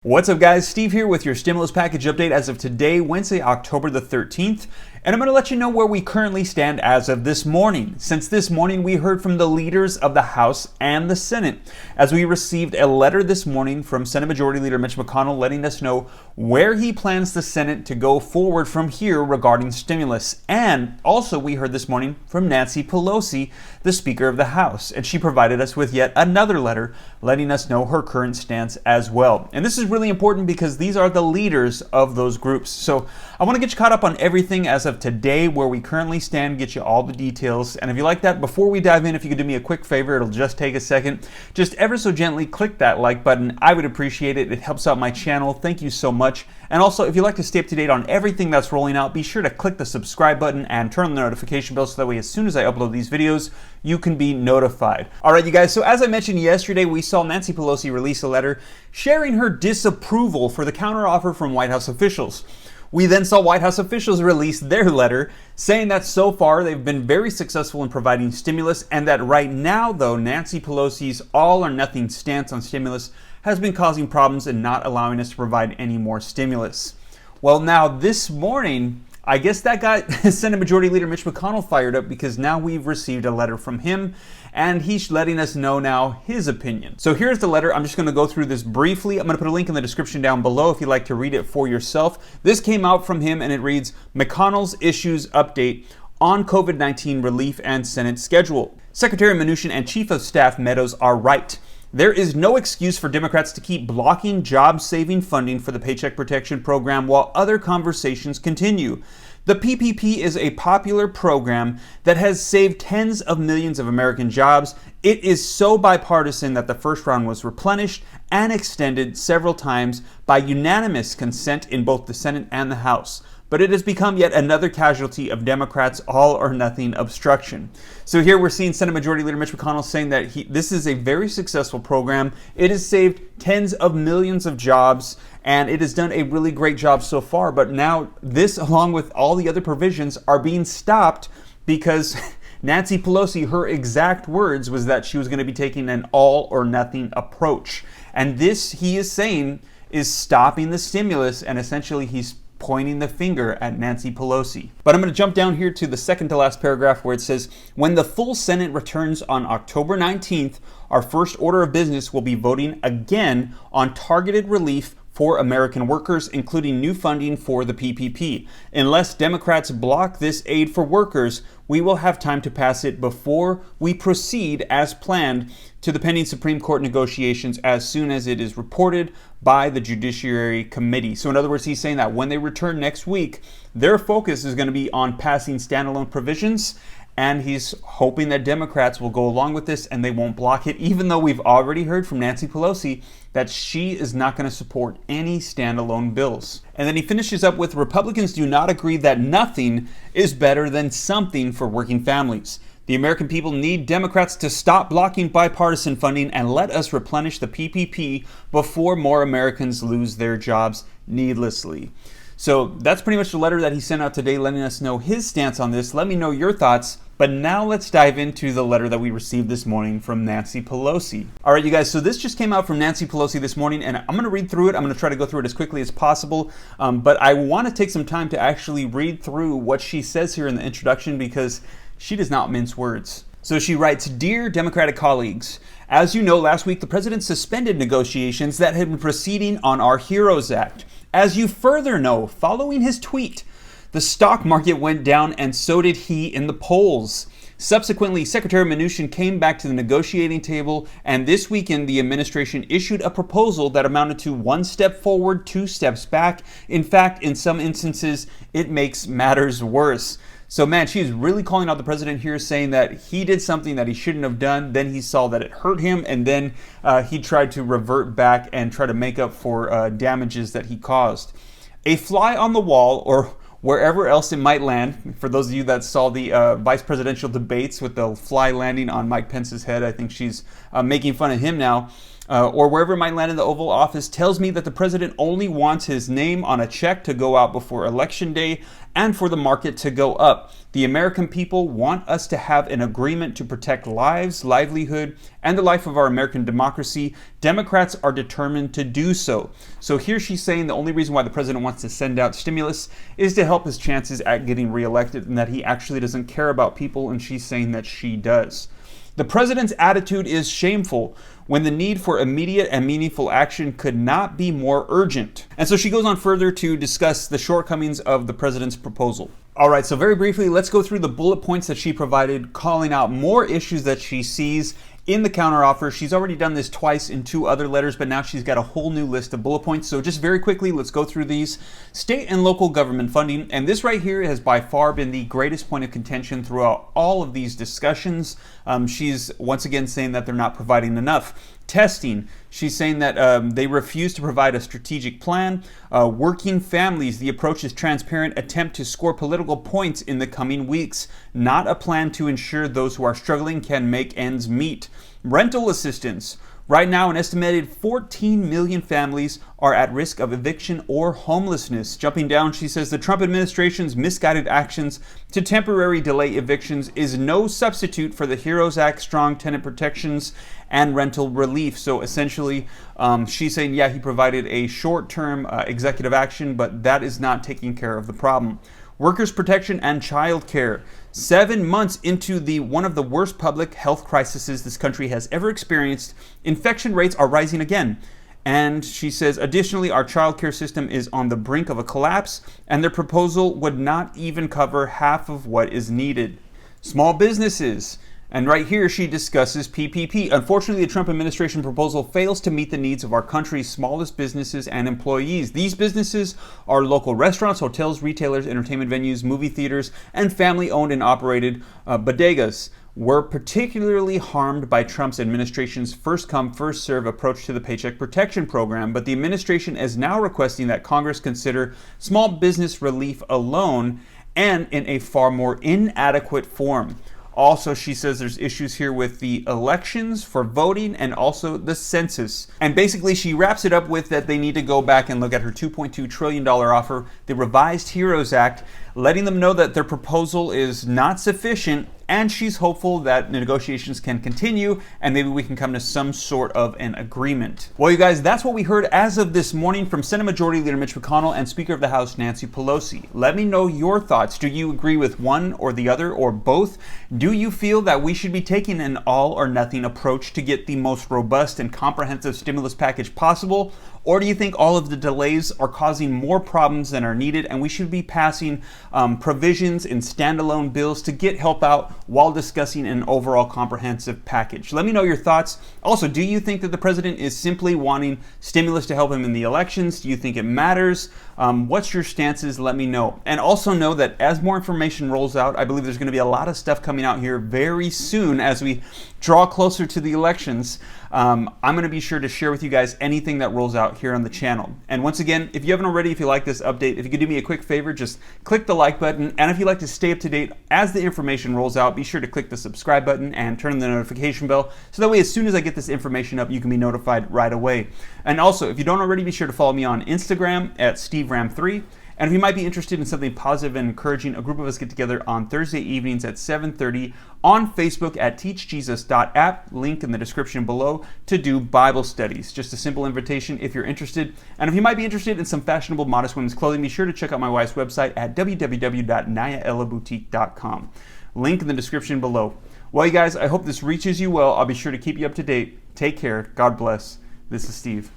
What's up, guys? Steve here with your stimulus package update as of today, Wednesday, October the 13th. And I'm going to let you know where we currently stand as of this morning. Since this morning, we heard from the leaders of the House and the Senate, as we received a letter this morning from Senate Majority Leader Mitch McConnell letting us know where he plans the Senate to go forward from here regarding stimulus. And also, we heard this morning from Nancy Pelosi, the Speaker of the House, and she provided us with yet another letter letting us know her current stance as well. And this is really important because these are the leaders of those groups. So I want to get you caught up on everything as of today, where we currently stand, get you all the details. And if you like that, before we dive in, if you could do me a quick favor, it'll just take a second. Just ever so gently click that like button. I would appreciate it. It helps out my channel. Thank you so much. And also, if you'd like to stay up to date on everything that's rolling out, be sure to click the subscribe button and turn on the notification bell so that way as soon as I upload these videos, you can be notified. All right, you guys, so as I mentioned yesterday, we saw Nancy Pelosi release a letter sharing her disapproval for the counteroffer from White House officials. We then saw White House officials release their letter saying that so far they've been very successful in providing stimulus, and that right now, though, Nancy Pelosi's all or nothing stance on stimulus has been causing problems and not allowing us to provide any more stimulus. Well, now this morning, I guess that got Senate Majority Leader Mitch McConnell fired up, because now we've received a letter from him and he's letting us know now his opinion. So here's the letter. I'm just going to go through this briefly. I'm going to put a link in the description down below if you'd like to read it for yourself. This came out from him and it reads, McConnell's issues update on COVID-19 relief and Senate schedule. Secretary Mnuchin and Chief of Staff Meadows are right. There is no excuse for Democrats to keep blocking job-saving funding for the Paycheck Protection Program while other conversations continue. The PPP is a popular program that has saved tens of millions of American jobs. It is so bipartisan that the first round was replenished and extended several times by unanimous consent in both the Senate and the House. But it has become yet another casualty of Democrats' all-or-nothing obstruction. So here we're seeing Senate Majority Leader Mitch McConnell saying that this is a very successful program. It has saved tens of millions of jobs, and it has done a really great job so far. But now this, along with all the other provisions, are being stopped because Nancy Pelosi, her exact words was that she was going to be taking an all-or-nothing approach. And this, he is saying, is stopping the stimulus, and essentially he's pointing the finger at Nancy Pelosi. But I'm going to jump down here to the second to last paragraph where it says, when the full Senate returns on October 19th, our first order of business will be voting again on targeted relief for American workers, including new funding for the PPP. Unless Democrats block this aid for workers, we will have time to pass it before we proceed as planned to the pending Supreme Court negotiations as soon as it is reported by the Judiciary Committee. So in other words, he's saying that when they return next week, their focus is going to be on passing standalone provisions, and he's hoping that Democrats will go along with this and they won't block it, even though we've already heard from Nancy Pelosi that she is not going to support any standalone bills. And then he finishes up with, Republicans do not agree that nothing is better than something for working families. The American people need Democrats to stop blocking bipartisan funding and let us replenish the PPP before more Americans lose their jobs needlessly. So that's pretty much the letter that he sent out today, letting us know his stance on this. Let me know your thoughts. But now let's dive into the letter that we received this morning from Nancy Pelosi. All right, you guys, so this just came out from Nancy Pelosi this morning, and I'm going to read through it. I'm going to try to go through it as quickly as possible. But I want to take some time to actually read through what she says here in the introduction, because she does not mince words. So she writes, Dear Democratic colleagues, as you know, last week the president suspended negotiations that had been proceeding on our HEROES Act. As you further know, following his tweet, the stock market went down, and so did he in the polls. Subsequently, Secretary Mnuchin came back to the negotiating table, and this weekend the administration issued a proposal that amounted to 1 step forward, 2 steps back. In fact, in some instances, it makes matters worse. So man, she's really calling out the president here, saying that he did something that he shouldn't have done. Then he saw that it hurt him, and then he tried to revert back and try to make up for damages that he caused. A fly on the wall, or wherever else it might land. For those of you that saw the vice presidential debates with the fly landing on Mike Pence's head, I think she's making fun of him now. or wherever it might land in the Oval Office tells me that the president only wants his name on a check to go out before Election Day and for the market to go up. The American people want us to have an agreement to protect lives, livelihood, and the life of our American democracy. Democrats are determined to do so. So here she's saying the only reason why the president wants to send out stimulus is to help his chances at getting reelected, and that he actually doesn't care about people, and she's saying that she does. The president's attitude is shameful when the need for immediate and meaningful action could not be more urgent. And so she goes on further to discuss the shortcomings of the president's proposal. All right, so very briefly, let's go through the bullet points that she provided, calling out more issues that she sees in the counteroffer. She's already done this twice in 2 other letters, but now she's got a whole new list of bullet points. So just very quickly, let's go through these. State and local government funding, and this right here has by far been the greatest point of contention throughout all of these discussions. She's once again saying that they're not providing enough. Testing, she's saying that they refuse to provide a strategic plan. Working families, the approach is transparent attempt to score political points in the coming weeks, not a plan to ensure those who are struggling can make ends meet. Rental assistance. Right now, an estimated 14 million families are at risk of eviction or homelessness. Jumping down, she says the Trump administration's misguided actions to temporarily delay evictions is no substitute for the HEROES Act, strong tenant protections, and rental relief. So essentially, she's saying, yeah, he provided a short-term executive action, but that is not taking care of the problem. Workers' protection and child care. 7 months into one of the worst public health crises this country has ever experienced, infection rates are rising again. And she says, additionally, our child care system is on the brink of a collapse, and their proposal would not even cover half of what is needed. Small businesses. And right here, she discusses PPP. Unfortunately, the Trump administration proposal fails to meet the needs of our country's smallest businesses and employees. These businesses are local restaurants, hotels, retailers, entertainment venues, movie theaters, and family-owned and operated bodegas were particularly harmed by Trump's administration's first-come, first-serve approach to the Paycheck Protection Program. But the administration is now requesting that Congress consider small business relief alone and in a far more inadequate form. Also, she says there's issues here with the elections for voting and also the census. And basically, she wraps it up with that they need to go back and look at her $2.2 trillion offer, the revised HEROES Act, letting them know that their proposal is not sufficient, and she's hopeful that negotiations can continue and maybe we can come to some sort of an agreement. Well, you guys, that's what we heard as of this morning from Senate Majority Leader Mitch McConnell and Speaker of the House Nancy Pelosi. Let me know your thoughts. Do you agree with one or the other or both? Do you feel that we should be taking an all or nothing approach to get the most robust and comprehensive stimulus package possible? Or do you think all of the delays are causing more problems than are needed and we should be passing provisions in standalone bills to get help out while discussing an overall comprehensive package? Let me know your thoughts. Also, do you think that the president is simply wanting stimulus to help him in the elections? Do you think it matters? What's your stances? Let me know. And also know that as more information rolls out, I believe there's going to be a lot of stuff coming out here very soon as we draw closer to the elections. I'm going to be sure to share with you guys anything that rolls out here on the channel. And once again, if you haven't already, if you like this update, if you could do me a quick favor, just click the like button. And if you'd like to stay up to date as the information rolls out, be sure to click the subscribe button and turn on the notification bell. So that way, as soon as I get this information up, you can be notified right away. And also, if you don't already, be sure to follow me on Instagram at SteveRam3. And if you might be interested in something positive and encouraging, a group of us get together on Thursday evenings at 7:30 on Facebook at teachjesus.app, link in the description below, to do Bible studies. Just a simple invitation if you're interested. And if you might be interested in some fashionable modest women's clothing, be sure to check out my wife's website at www.nayaellaboutique.com. Link in the description below. Well, you guys, I hope this reaches you well. I'll be sure to keep you up to date. Take care. God bless. This is Steve.